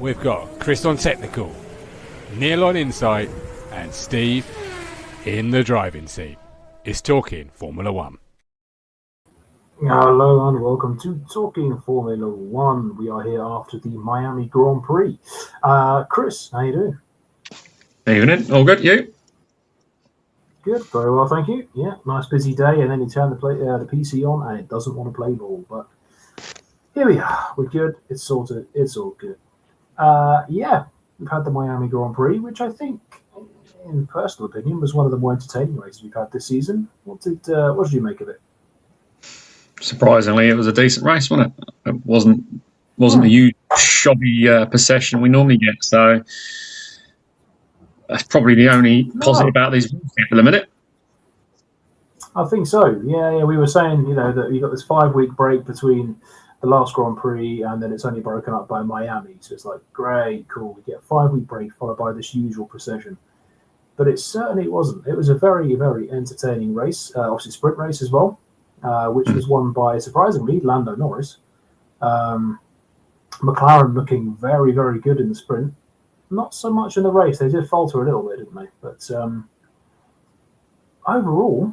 we've got Chris on technical, Neil on insight, and Steve in the driving seat. It's Talking Formula One. Hello and welcome to Talking Formula One. We are here after the Miami Grand Prix. Chris, how you doing? Evening, all good, you? Good, very well, thank you. Yeah, nice busy day, and then you turn the PC on and it doesn't want to play ball. But here we are, we're good, it's sorted, it's all good. We've had the Miami Grand Prix, which I think, in personal opinion, was one of the more entertaining races we've had this season. What did you make of it? Surprisingly, it was a decent race, wasn't it? It wasn't a huge, shoddy procession we normally get, so that's probably the only positive about these for the minute. I think so. Yeah. We were saying, that you got this 5-week break between the last Grand Prix, and then it's only broken up by Miami. So it's like, great, cool. We get a 5-week break followed by this usual procession. But it certainly wasn't. It was a very, very entertaining race. Obviously, sprint race as well, which was won by, surprisingly, Lando Norris. McLaren looking very, very good in the sprint. Not so much in the race. They did falter a little bit, didn't they? But overall,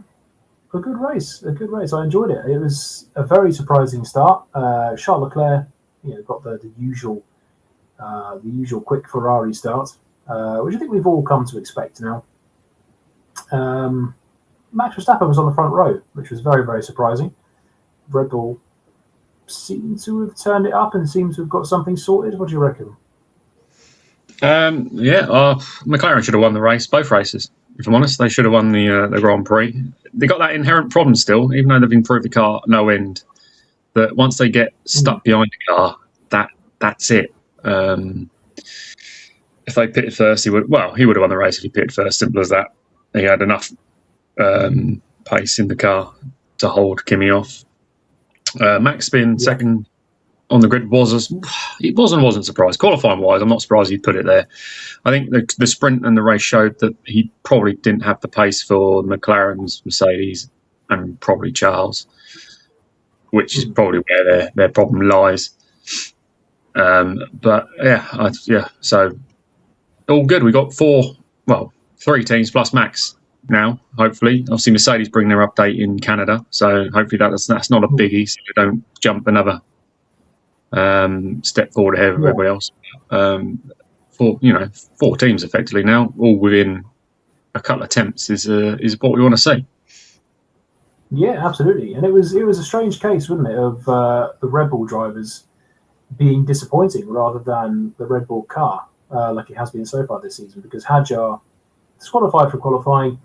a good race. I enjoyed it. It was a very surprising start. Charles Leclerc, got the usual quick Ferrari start, which I think we've all come to expect now. Max Verstappen was on the front row, which was very, very surprising. Red Bull seemed to have turned it up and seemed to have got something sorted. What do you reckon? McLaren should have won the race, both races. If I'm honest, they should have won the Grand Prix. They got that inherent problem still, even though they've improved the car no end. That once they get stuck behind the car, that's it. If they pitted first, he would have won the race if he pitted first. Simple as that. He had enough pace in the car to hold Kimi off. Max being second on the grid wasn't surprised. Qualifying wise, I'm not surprised he put it there. I think the sprint and the race showed that he probably didn't have the pace for McLaren's, Mercedes, and probably Charles, which is probably where their problem lies. So all good. We got 3 teams plus Max now. Hopefully, obviously Mercedes bring their update in Canada, so hopefully that's not a biggie. So they don't jump another step forward ahead of everybody else. 4 teams effectively now, all within a couple of attempts is what we want to see. Yeah, absolutely. And it was a strange case, wasn't it, of the Red Bull drivers being disappointing rather than the Red Bull car, like it has been so far this season, because Hadjar disqualified for qualifying,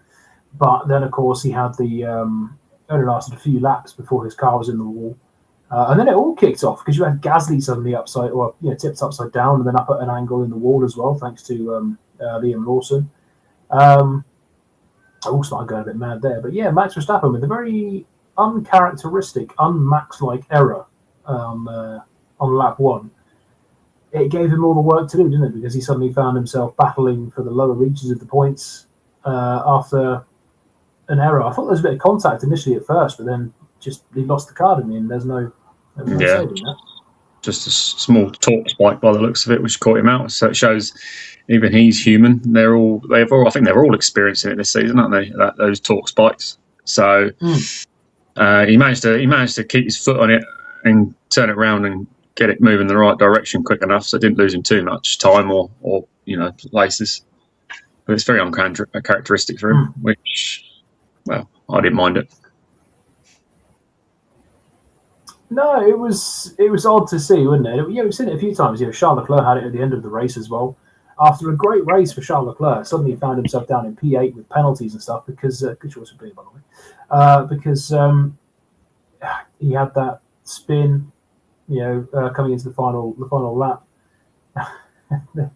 but then of course he had the only lasted a few laps before his car was in the wall. And then it all kicked off because you had Gasly suddenly tipped upside down and then up at an angle in the wall as well, thanks to Liam Lawson. I all started going a bit mad there. But yeah, Max Verstappen with a very uncharacteristic, un-Max-like error on lap 1. It gave him all the work to do, didn't it? Because he suddenly found himself battling for the lower reaches of the points after an error. I thought there was a bit of contact initially at first, but then just he lost the card in the end. There's no saving that. Just a small torque spike by the looks of it, which caught him out. So it shows even he's human. I think they're all experiencing it this season, aren't they? Those torque spikes. So he managed to keep his foot on it and turn it around and get it moving in the right direction quick enough, so it didn't lose him too much time or places. But it's very uncharacteristic for him, which, I didn't mind it. No, it was odd to see, wasn't it? We've seen it a few times. Charles Leclerc had it at the end of the race as well. After a great race for Charles Leclerc, suddenly he found himself down in P8 with penalties and stuff because good choice for being, by the way, because he had that spin, coming into the final lap.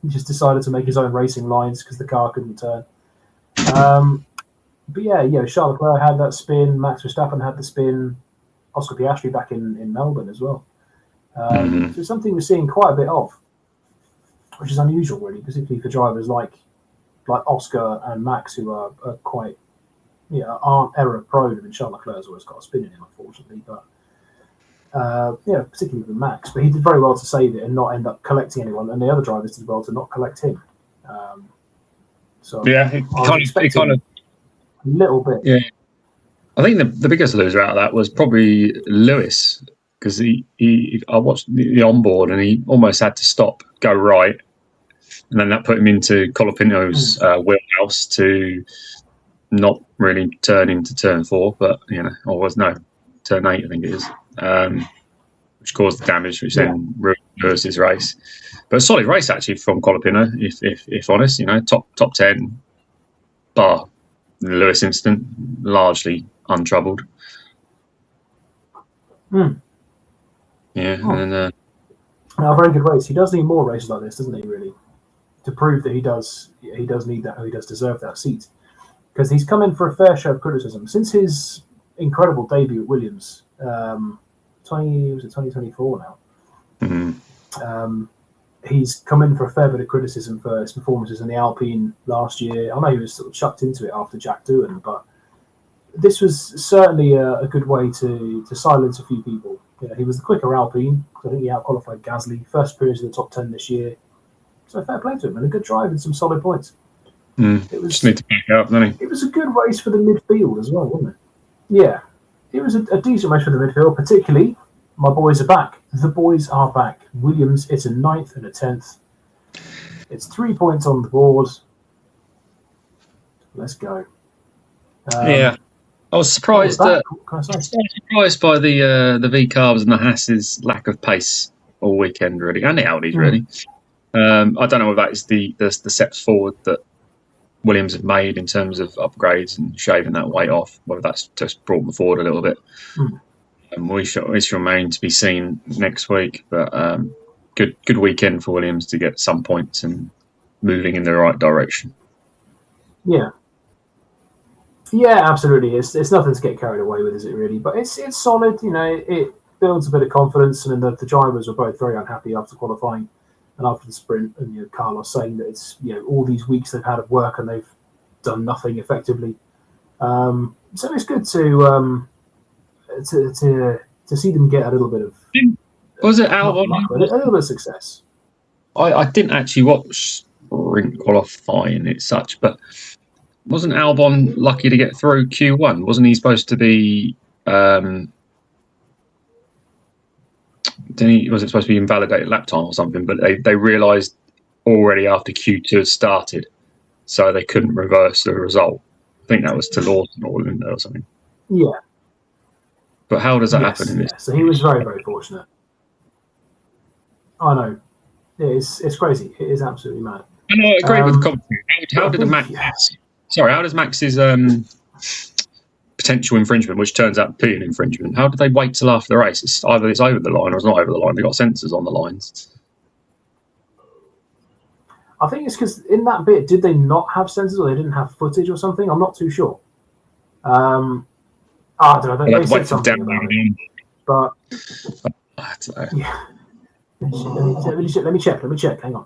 He just decided to make his own racing lines because the car couldn't turn. Charles Leclerc had that spin. Max Verstappen had the spin. Oscar Piastri back in Melbourne as well. So it's something we're seeing quite a bit of, which is unusual, really, particularly for drivers like Oscar and Max, who are quite, aren't error prone. I mean, Charles Leclerc's always got a spin in him, unfortunately. But particularly with Max. But he did very well to save it and not end up collecting anyone, and the other drivers did well to not collect him. So yeah, I was expecting a little bit. Yeah, I think the biggest loser out of that was probably Lewis, because I watched the onboard and he almost had to stop, go right, and then that put him into Colapinto's wheelhouse to not really turn into turn 4, but turn 8, I think it is, which caused the damage, which then ruined Lewis's race. But a solid race actually from Colapinto, if honest. Top 10, bar the Lewis incident, largely untroubled. Yeah, and then a very good race. He does need more races like this, doesn't he? Really, to prove that he does need that, or he does deserve that seat, because he's come in for a fair share of criticism since his incredible debut at Williams. 2024 now. Mm-hmm. He's come in for a fair bit of criticism for his performances in the Alpine last year. I know he was sort of chucked into it after Jack Doohan, but this was certainly a good way to silence a few people. He was the quicker Alpine. I think he outqualified Gasly. First appearance in the top 10 this year. So fair play to him, and a good drive and some solid points. It was, just need to back up, doesn't he? It was a good race for the midfield as well, wasn't it? Yeah. It was a decent race for the midfield, particularly my boys are back. The boys are back. Williams, it's a 9th and a 10th. It's 3 points on the board. Let's go. I was surprised. Surprised by the V carbs and the Haas's lack of pace all weekend, really, and the Audis, really. I don't know if that is the steps forward that Williams have made in terms of upgrades and shaving that weight off, whether that's just brought them forward a little bit. And we shall remain to be seen next week. But good weekend for Williams to get some points and moving in the right direction. Yeah, absolutely. It's nothing to get carried away with, is it really? But it's solid. It builds a bit of confidence. And the drivers were both very unhappy after qualifying and after the sprint. And Carlos saying that it's all these weeks they've had of work and they've done nothing effectively. So it's good to see them get a little bit of. Was it Albon? A little bit of success. I didn't actually watch sprint qualifying as such, but wasn't Albon lucky to get through Q1? Wasn't he supposed to be? Was it supposed to be invalidated lap time or something? But they realised already after Q2 had started, so they couldn't reverse the result. I think that was to Lawson or something. Yeah. But how does that happen in this? So he was very, very fortunate. I know. It's crazy. It is absolutely mad. No, I agree with the commentary. How did Max? Sorry, how does Max's potential infringement, which turns out to be an infringement, how did they wait till after the race? It's either it's over the line or it's not over the line. They've got sensors on the lines. I think it's because in that bit, did they not have sensors or they didn't have footage or something? I'm not too sure. I don't know. They said something about it. But yeah. Let me check. Hang on.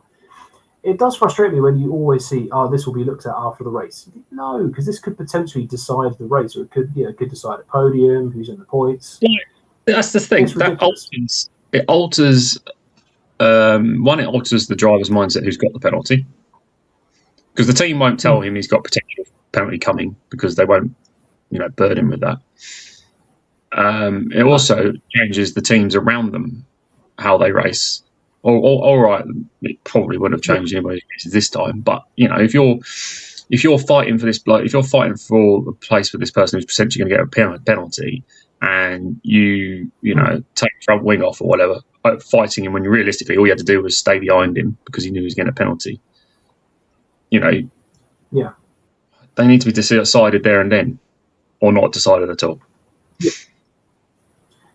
It does frustrate me when you always see, this will be looked at after the race. No, because this could potentially decide the race, or it could decide a podium, who's in the points. Yeah, that's the thing. It alters it alters the driver's mindset who's got the penalty, because the team won't tell him he's got potential penalty coming because they won't, burden him with that. It also changes the teams around them how they race. All right, it probably wouldn't have changed anybody's races this time. But if you're fighting for this bloke, if you're fighting for a place for this person who's potentially going to get a penalty, and you take the front wing off or whatever, fighting him when realistically all you had to do was stay behind him because you knew he was getting a penalty. They need to be decided there and then, or not decided at all.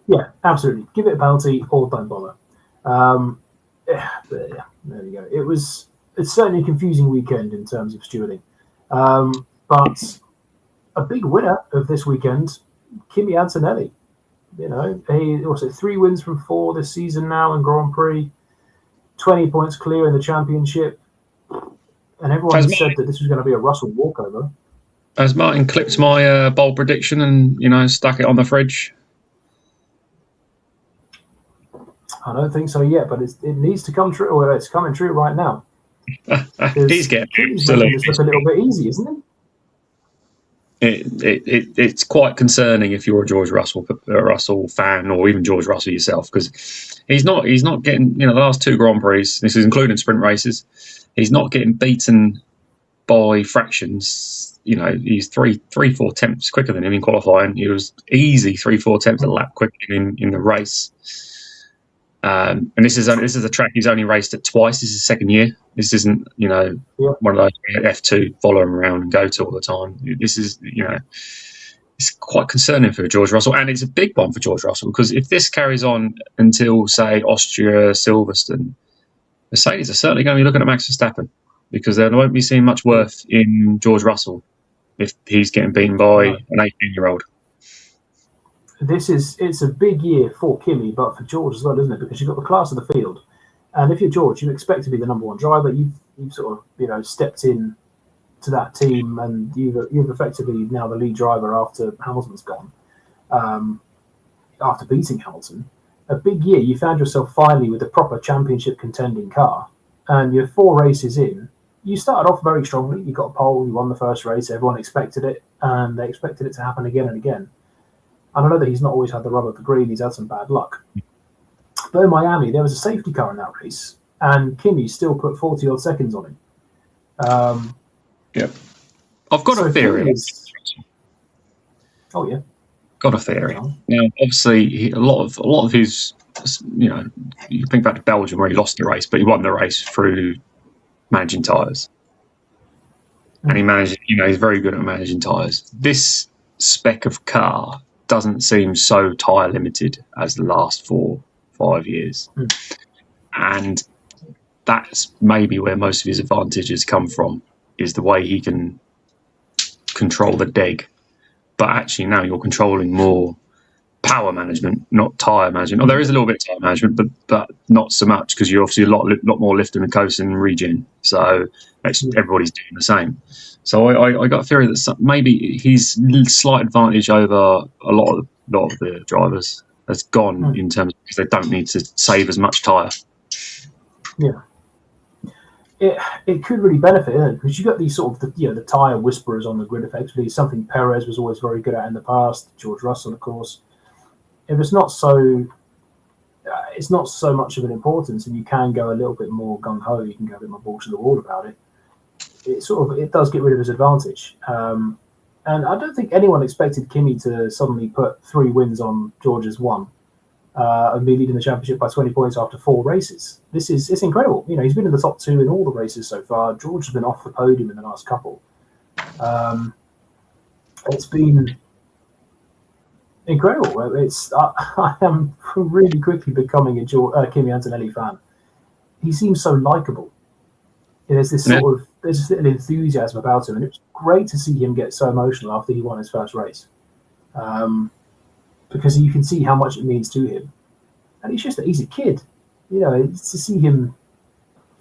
Yeah, absolutely. Give it a penalty or don't bother. There we go. It's certainly a confusing weekend in terms of stewarding. But a big winner of this weekend, Kimi Antonelli. He also 3 wins from 4 this season now in Grand Prix, 20 points clear in the championship. And everyone said that this was going to be a Russell walkover. Has Martin clipped my bold prediction and stuck it on the fridge? I don't think so yet, but it needs to come true, or it's coming true right now. He's getting Kimi's making this look a little bit easy, isn't it? It's quite concerning if you're a George Russell fan, or even George Russell yourself, because he's not getting, the last 2 Grand Prix, this is including sprint races, he's not getting beaten by fractions. He's 3-4 tenths quicker than him in qualifying. He was easy 3-4 tenths a lap quicker in the race. And this is a track he's only raced at twice. This is his second year. This isn't one of those F2 follow him around and go to all the time. This is it's quite concerning for George Russell, and it's a big one for George Russell, because if this carries on until, say, Austria, Silverstone, Mercedes are certainly going to be looking at Max Verstappen, because they won't be seeing much worth in George Russell if he's getting beaten by an 18-year-old. It's a big year for Kimi, but for George as well, isn't it? Because you've got the class of the field, and if you're George, you expect to be the number 1 driver. You've sort of stepped in to that team, and you've effectively now the lead driver after Hamilton's gone, after beating Hamilton. A big year. You found yourself finally with a proper championship contending car, and you're 4 races in. You started off very strongly. You got a pole. You won the first race. Everyone expected it, and they expected it to happen again and again. And I know that he's not always had the rub of the green. He's had some bad luck. But in Miami, there was a safety car in that race, and Kimi still put 40-odd seconds on him. I've got a theory. Oh, yeah. Got a theory. Now, obviously, a lot of his, you think back to Belgium where he lost the race, but he won the race through managing tyres. And he managed, he's very good at managing tyres. This spec of car doesn't seem so tyre limited as the last 4-5 years. And that's maybe where most of his advantages come from, is the way he can control the deg. But actually now you're controlling more power management, not tyre management. Oh, there is a little bit of tyre management, but not so much, because you're obviously a lot more lifting and coasting and regen. So everybody's doing the same. So I got a theory that maybe his slight advantage over a lot of the drivers has gone in terms, because they don't need to save as much tyre. Yeah. It could really benefit, isn't it? Because you got these sort of the tyre whisperers on the grid, effectively. Something Perez was always very good at in the past. George Russell, of course. If it's not so much of an importance, and you can go a little bit more gung ho, you can go a bit more balls to the wall about it. It does get rid of his advantage. And I don't think anyone expected Kimi to suddenly put 3 wins on George's 1. And be leading the championship by 20 points after 4 races. It's incredible. He's been in the top 2 in all the races so far. George has been off the podium in the last couple. It's been incredible. I am really quickly becoming a Kimi Antonelli fan. He seems so likable. There's this little enthusiasm about him, and it was great to see him get so emotional after he won his first race. Because you can see how much it means to him. And he's a kid. To see him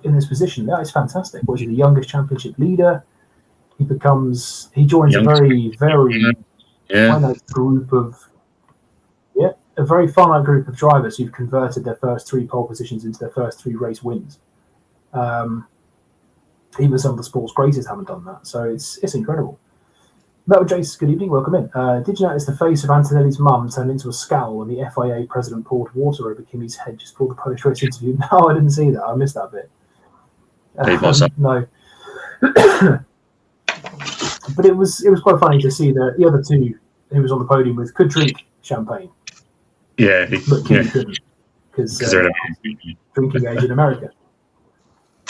in this position, that is fantastic. Was he the youngest championship leader? He joins a very, very finite group of drivers who've converted their first 3 pole positions into their first 3 race wins. Even some of the sport's greatest haven't done that. So it's incredible. Metal Jace, good evening, welcome in. Did you notice the face of Antonelli's mum turned into a scowl when the FIA president poured water over Kimi's head just for the post-race interview? No, I didn't see that. I missed that bit. No. But it was quite funny to see that the other 2 who was on the podium with could drink champagne. Yeah. But Kimi couldn't, because drinking age in America.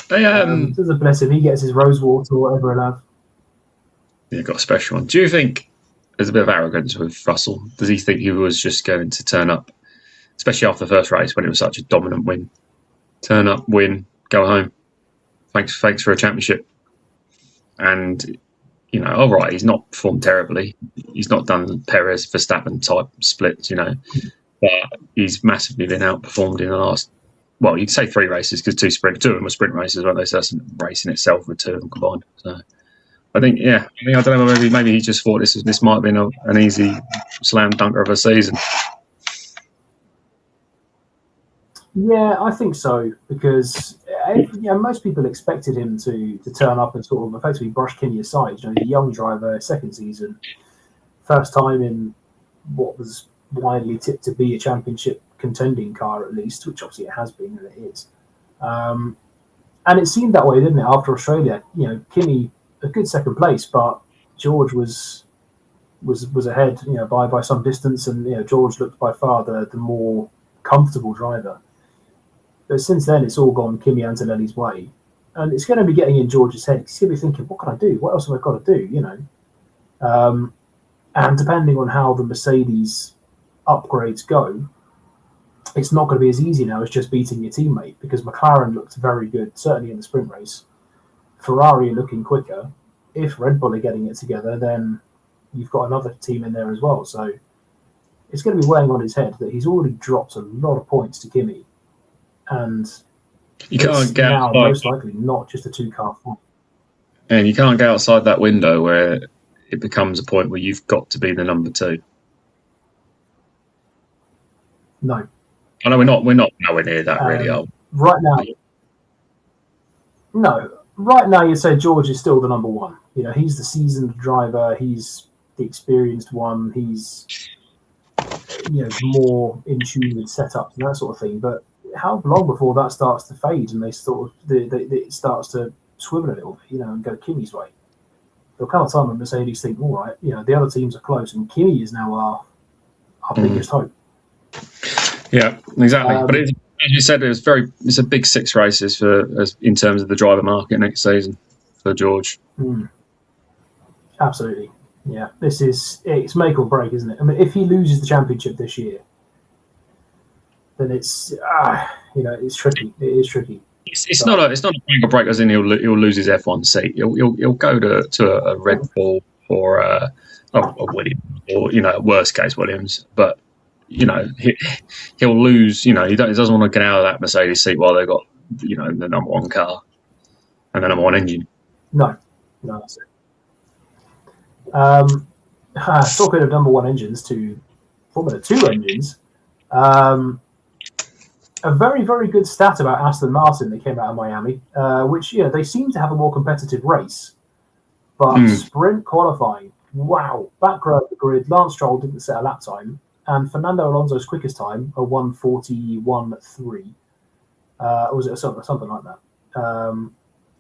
There's a bless him. He gets his rose water or whatever he'll have. Yeah, got a special one. Do you think there's a bit of arrogance with Russell? Does he think he was just going to turn up, especially after the first race when it was such a dominant win? Turn up, win, go home. Thanks for a championship. And, all right, he's not performed terribly. He's not done Perez, Verstappen type splits, but he's massively been outperformed in the last, well, you'd say 3 races, because 2 of them were sprint races, weren't they? So that's a race in itself with 2 of them combined. So I think, I don't know, maybe he just thought this might have been an easy slam dunker of a season. Yeah, I think so because most people expected him to turn up and sort of effectively brush Kimi aside. He's a young driver, second season, first time in what was widely tipped to be a championship contending car at least, which obviously it has been and it is. And it seemed that way, didn't it? After Australia, Kimi a good second place, but George was ahead, by some distance, and George looked by far the more comfortable driver. But since then, it's all gone Kimi Antonelli's way, and it's going to be getting in George's head. He's going to be thinking, "What can I do? What else have I got to do?" And depending on how the Mercedes upgrades go, it's not going to be as easy now as just beating your teammate because McLaren looked very good, certainly in the sprint race. Ferrari are looking quicker. If Red Bull are getting it together, then you've got another team in there as well. So it's going to be weighing on his head that he's already dropped a lot of points to Kimi. And you can't get now most likely not just a two-car fight. And you can't get outside that window where it becomes a point where you've got to be the number two. No. I know we're not nowhere near that really, are we? Right now. No. Right now, you say George is still the number one. He's the seasoned driver. He's the experienced one. He's more in tune with setups and that sort of thing. But how long before that starts to fade and they sort of it starts to swivel a little bit, and go Kimi's way? There'll come a time when Mercedes think, all right, the other teams are close, and Kimi is now our biggest hope. Yeah, exactly. But as you said, it's a big 6 races in terms of the driver market next season for George. Absolutely. Yeah, it's make or break, isn't it? I mean, if he loses the championship this year, then it's it's tricky. It is tricky. It's not a make or break as in he'll lose his F1 seat. He'll go to a Red Bull or a Williams or worst case Williams, but he'll lose. He doesn't want to get out of that Mercedes seat while they've got the number one car and the number one engine. No, that's it. Talking of number one engines to Formula 2 engines, a very, very good stat about Aston Martin that came out of Miami, which they seem to have a more competitive race, but sprint qualifying, wow, back row of the grid, Lance Stroll didn't set a lap time, and Fernando Alonso's quickest time, a 1:41.3, was it something like that?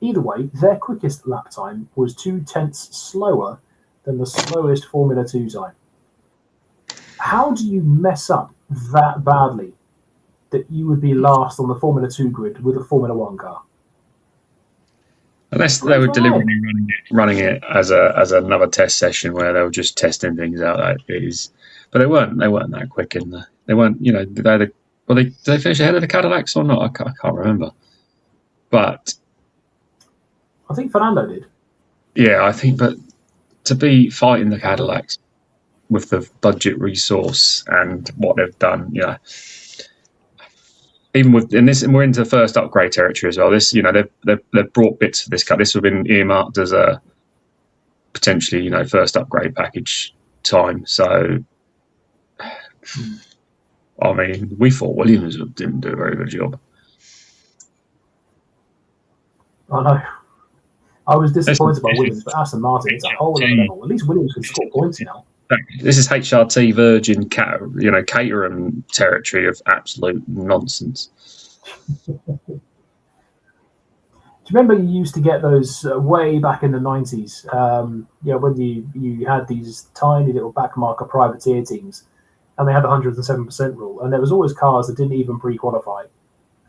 Either way, their quickest lap time was 0.2 slower than the slowest Formula 2 time. How do you mess up that badly that you would be last on the Formula 2 grid with a Formula 1 car? Unless they were deliberately running it as another test session where they were just testing things out. But they weren't that quick in the. They weren't. Did they finish ahead of the Cadillacs or not? I can't remember. But I think Fernando did. Yeah, I think. But to be fighting the Cadillacs with the budget resource and what they've done, even with this, and we're into the first upgrade territory as well. This, they've brought bits for this car. This would have been earmarked as a potentially, first upgrade package time. So, I mean, we thought Williams didn't do a very good job. I know. I was disappointed by Williams, but Aston Martin is a whole other level. At least Williams can score points now. This is HRT Virgin, Caterham territory of absolute nonsense. Do you remember you used to get those way back in the 90s? When you had these tiny little backmarker privateer teams, and they had the 107% rule, and there was always cars that didn't even pre-qualify,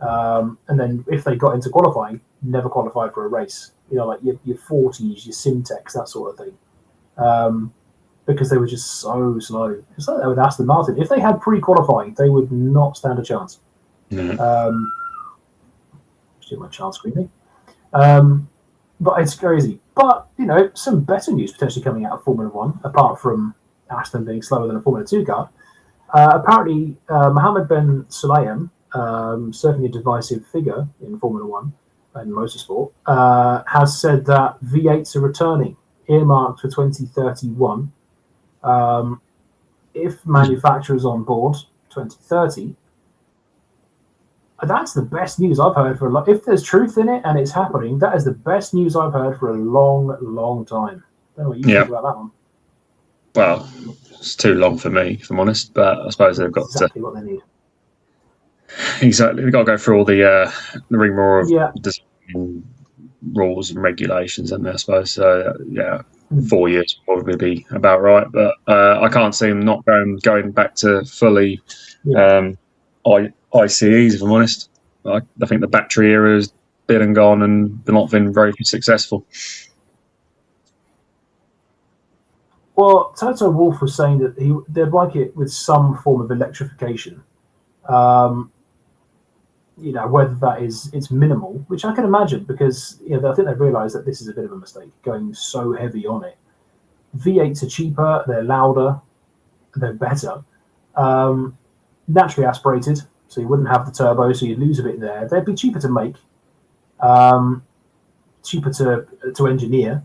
and then if they got into qualifying, never qualified for a race. Like your 40s, your Simtex, that sort of thing. Because they were just so slow. It's like that with Aston Martin. If they had pre-qualifying, they would not stand a chance. Still my child screaming. But it's crazy. But, some better news potentially coming out of Formula 1, apart from Aston being slower than a Formula 2 car. Apparently, Mohammed Ben Sulayem, certainly a divisive figure in Formula 1 and motorsport, has said that V8s are returning, earmarked for 2031. If manufacturers on board 2030, That's the best news I've heard for a lot. If there's truth in it and it's happening, that is the best news I've heard for a long, long time. I don't know what you think about that one. Well, it's too long for me, if I'm honest. But I suppose they've got exactly what they need. Exactly, they've got to go through all the rigmarole of design rules and regulations, and I suppose. So 4 years will probably be about right. But I can't see them not going back to fully ICEs, if I'm honest. I think the battery era has been and gone and not been very successful. Well, Toto Wolff was saying that they'd like it with some form of electrification. Whether that is it's minimal, which I can imagine, because I think they've realised that this is a bit of a mistake, going so heavy on it. V8s are cheaper, they're louder, they're better. Naturally aspirated, so you wouldn't have the turbo, so you'd lose a bit there. They'd be cheaper to make, cheaper to engineer.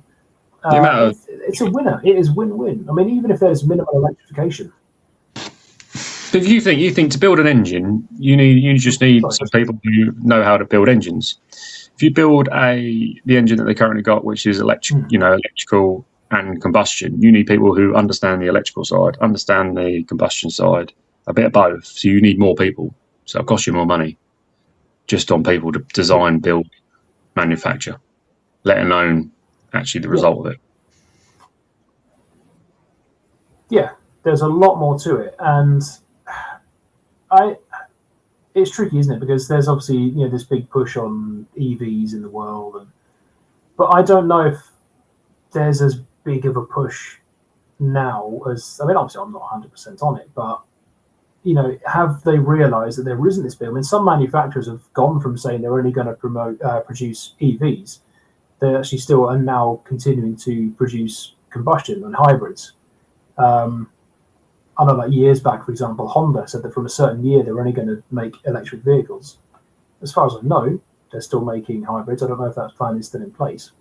It's a winner. It is win-win. I mean, even if there's minimal electrification. If you think to build an engine, you just need some people who know how to build engines. If you build the engine that they currently got, which is electrical and combustion, you need people who understand the electrical side, understand the combustion side, a bit of both. So you need more people. So it'll cost you more money just on people to design, build, manufacture, let alone actually the result of it. Yeah, there's a lot more to it, and it's tricky, isn't it? Because there's obviously this big push on EVs in the world, but I don't know if there's as big of a push now as obviously I'm not 100% on it, but have they realised that there isn't this big? I mean, some manufacturers have gone from saying they're only going to produce EVs. They actually still are now continuing to produce combustion and hybrids. I know, like years back, for example, Honda said that from a certain year they're only going to make electric vehicles. As far as I know, they're still making hybrids. I don't know if that plan is still in place.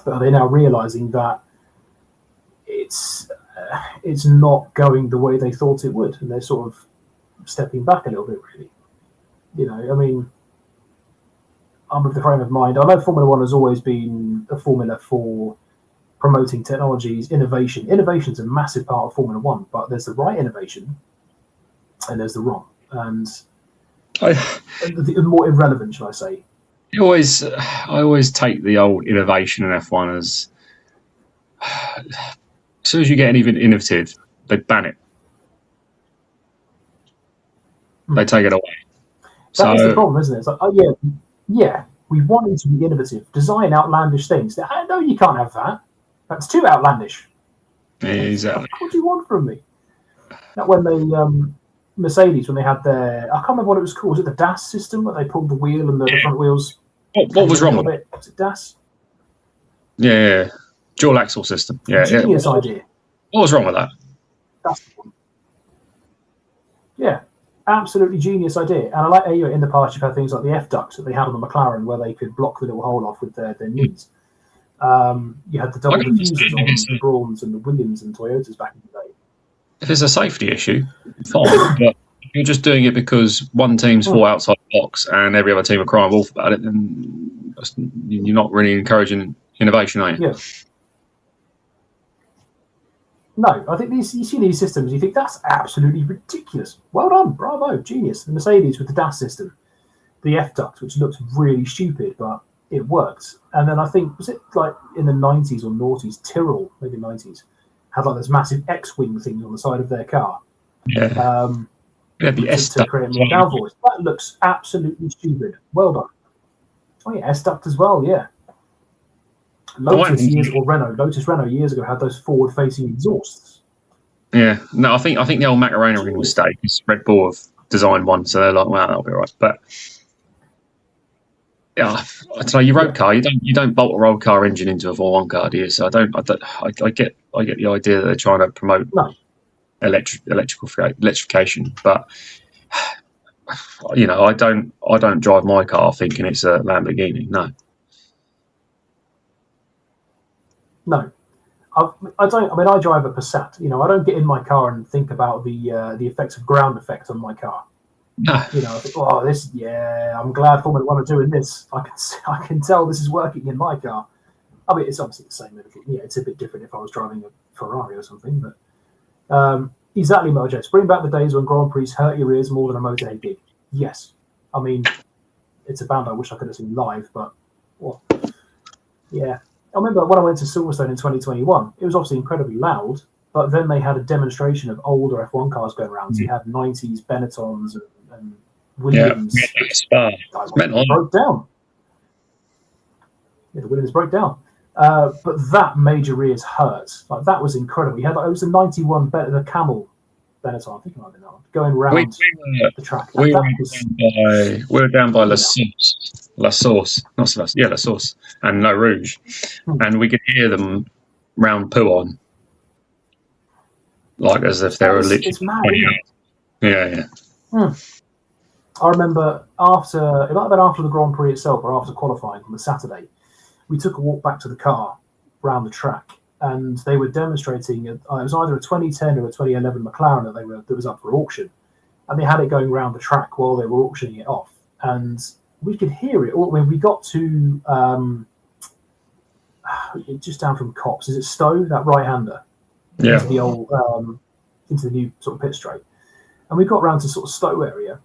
But are they now realising that it's not going the way they thought it would, and they're sort of stepping back a little bit, really? I'm of the frame of mind. I know Formula One has always been a formula for promoting technologies, innovation. Innovation's a massive part of Formula One, but there's the right innovation and there's the wrong. And the more irrelevant, shall I say. I always take the old innovation in F1 as soon as you get anything innovative, they ban it. They take it away. That is the problem, isn't it? It's like, we want it to be innovative. Design outlandish things. No, you can't have that. That's too outlandish. Exactly. What do you want from me? That when they Mercedes, when they had their, I can't remember what it was called. Was it the DAS system where they pulled the wheel and the front wheels? What was wrong with it? Was it DAS? Yeah. Dual axle system. Yeah. Genius idea. What was wrong with that? That's the one. Yeah. Absolutely genius idea. And I like how in the past you've had things like the F ducts that they had on the McLaren where they could block the little hole off with their knees. You had the double diffusers on the Brauns and the Williams and Toyotas back in the day. If it's a safety issue, fine. But if you're just doing it because one team's fall outside the box and every other team are crying wolf about it, then you're not really encouraging innovation, are you? Yeah. No, I think you see these systems, you think that's absolutely ridiculous. Well done, bravo, genius. The Mercedes with the DAS system, the F duct, which looks really stupid, but it worked. And then I think, was it like in the 90s or noughties, Tyrrell, maybe 90s, had like this massive X-wing thing on the side of their car. Yeah. The S to create more downforce. That looks absolutely stupid. Well done. Oh yeah, S duct as well, yeah. Lotus Renault years ago had those forward-facing exhausts. Yeah, no, I think the old Macarena ring mistake is Red Bull have designed one, so they're like, wow, that'll be all right. But yeah, I'd say your road car, you don't bolt a road car engine into a 4-1 car, do you? So I get the idea that they're trying to promote electrification, but I don't drive my car thinking it's a Lamborghini. No. No, I don't. I mean, I drive a Passat. I don't get in my car and think about the effects of ground effect on my car. No. You know, I think, oh, this, yeah, I'm glad Formula One are doing this. I can tell this is working in my car. I mean, it's obviously the same. Yeah, it's a bit different if I was driving a Ferrari or something, but exactly, Mojo. Bring back the days when Grand Prix hurt your ears more than a Motorhead did. Yes, I mean, it's a band I wish I could have seen live, but well, yeah. I remember when I went to Silverstone in 2021, it was obviously incredibly loud, but then they had a demonstration of older F1 cars going around. So you had 90s Benettons and Williams. Yeah, broke down. Yeah, the Williams broke down. But that made your ears hurt. Like, that was incredible. You had, it was a 91 the Camel Benetton, I think it might have been that one, going around the track. We were down by La Source, and No Rouge, and we could hear them round Pouon, like as if they were literally. It's mad. Yeah. I remember it might have been after the Grand Prix itself or after qualifying on the Saturday, we took a walk back to the car around the track, and they were demonstrating. It was either a 2010 or a 2011 McLaren that was up for auction, and they had it going around the track while they were auctioning it off, and we could hear it when we got to just down from Cops. Is it Stowe, that right-hander? Yeah. Into the old into the new sort of pit straight, and we got round to sort of Stowe area.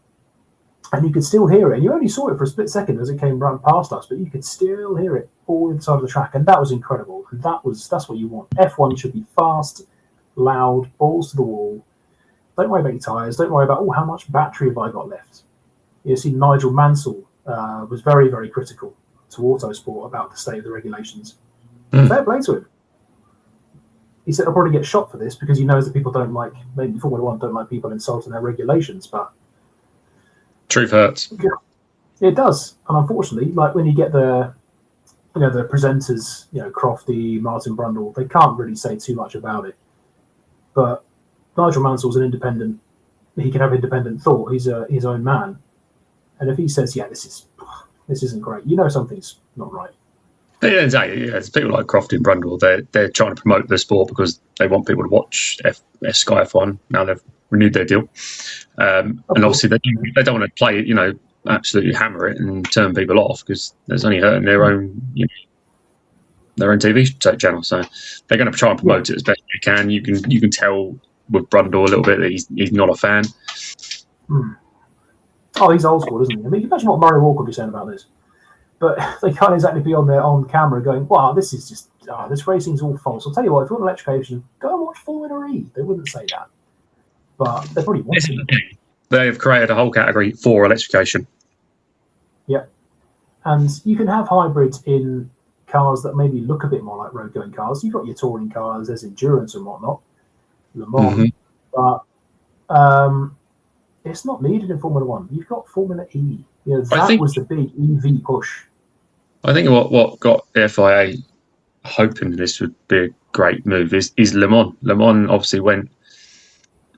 And you could still hear it. And you only saw it for a split second as it came right past us, but you could still hear it all inside of the track. And that was incredible. And that's what you want. F1 should be fast, loud, balls to the wall. Don't worry about your tyres. Don't worry about, how much battery have I got left? You see, Nigel Mansell was very, very critical to Autosport about the state of the regulations. Fair play to him. He said, I'll probably get shot for this because he knows that people maybe Formula One don't like people insulting their regulations, but truth hurts. It does, and unfortunately, like when you get the presenters, Crofty, Martin Brundle, they can't really say too much about it. But Nigel Mansell's an independent; he can have independent thought. He's his own man, and if he says, "Yeah, this isn't great," something's not right. Yeah, exactly. Yeah, it's people like Crofty and Brundle. They're trying to promote the sport because they want people to watch Sky F1. Now they've renewed their deal, and obviously they don't want to play it, absolutely hammer it and turn people off because there's only hurting their own TV channel. So they're going to try and promote it as best they can. You can tell with Brundle a little bit that he's not a fan. Oh, he's old school, isn't he? I mean, you can imagine what Murray Walker would be saying about this. But they can't exactly be on camera going, wow, this is just, this racing's all false. I'll tell you what, if you want electrification, go and watch Formula E. They wouldn't say that. But they probably want to. They've created a whole category for electrification. Yeah. And you can have hybrids in cars that maybe look a bit more like road-going cars. You've got your touring cars, there's endurance and whatnot, Le Mans. But it's not needed in Formula One. You've got Formula E. That was the big EV push. I think what got the FIA hoping this would be a great move is Le Mans. Le Mans obviously went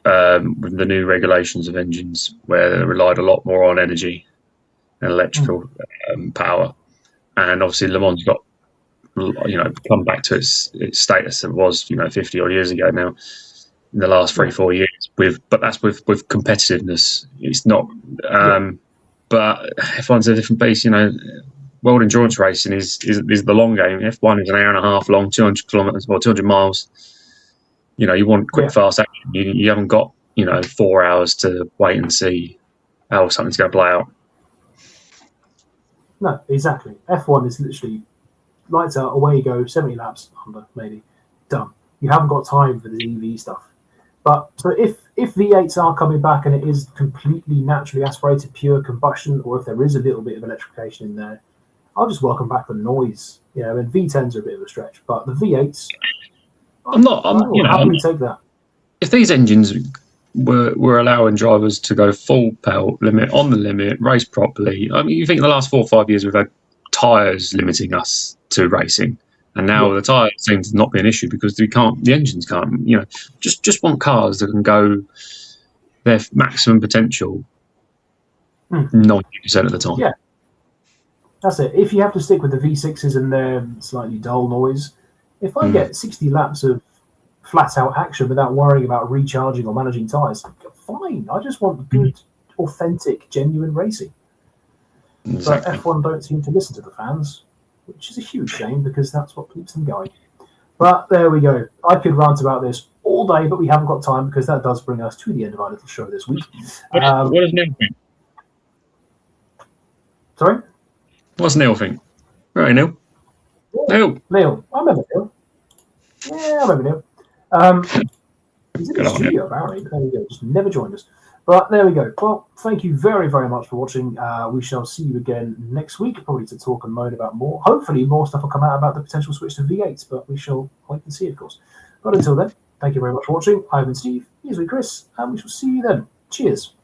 with the new regulations of engines where they relied a lot more on energy and electrical power. And obviously Le Mans got, come back to its status that it was, 50 odd years ago now. In the last 3-4 years, but that's with competitiveness. It's not, but F1's a different beast. World endurance racing is the long game. F1 is an hour and a half long, 200 kilometers or 200 miles. You want quick, fast action. You haven't got 4 hours to wait and see how something's going to play out. No, exactly. F1 is literally lights out, away you go, 70 laps under, maybe done. You haven't got time for the EV stuff. But so if V8s are coming back and it is completely naturally aspirated pure combustion, or if there is a little bit of electrification in there, I'll just welcome back the noise. And V10s are a bit of a stretch, but the V8s, happily take that. If these engines were allowing drivers to go full power limit on the limit, race properly. I mean, you think in the last 4 or 5 years we've had tyres limiting us to racing. And now the tyres seem to not be an issue because the engines can't, just want cars that can go their maximum potential 90% of the time. Yeah, that's it. If you have to stick with the V6s and their slightly dull noise, if I get 60 laps of flat out action without worrying about recharging or managing tyres, fine. I just want good authentic, genuine racing. Exactly. But F1 don't seem to listen to the fans, which is a huge shame because that's what keeps them going. But there we go. I could rant about this all day, but we haven't got time because that does bring us to the end of our little show this week. What does Neil think? Sorry? What's Neil think? Right, Neil. Neil. I remember Neil. Yeah, I remember Neil. He's in the studio, apparently. But there we go. Just never joined us. But there we go. Well, thank you very, very much for watching. We shall see you again next week, probably to talk and moan about more. Hopefully, more stuff will come out about the potential switch to V8s, but we shall wait and see, of course. But until then, thank you very much for watching. I've been Steve. Here's with Chris, and we shall see you then. Cheers.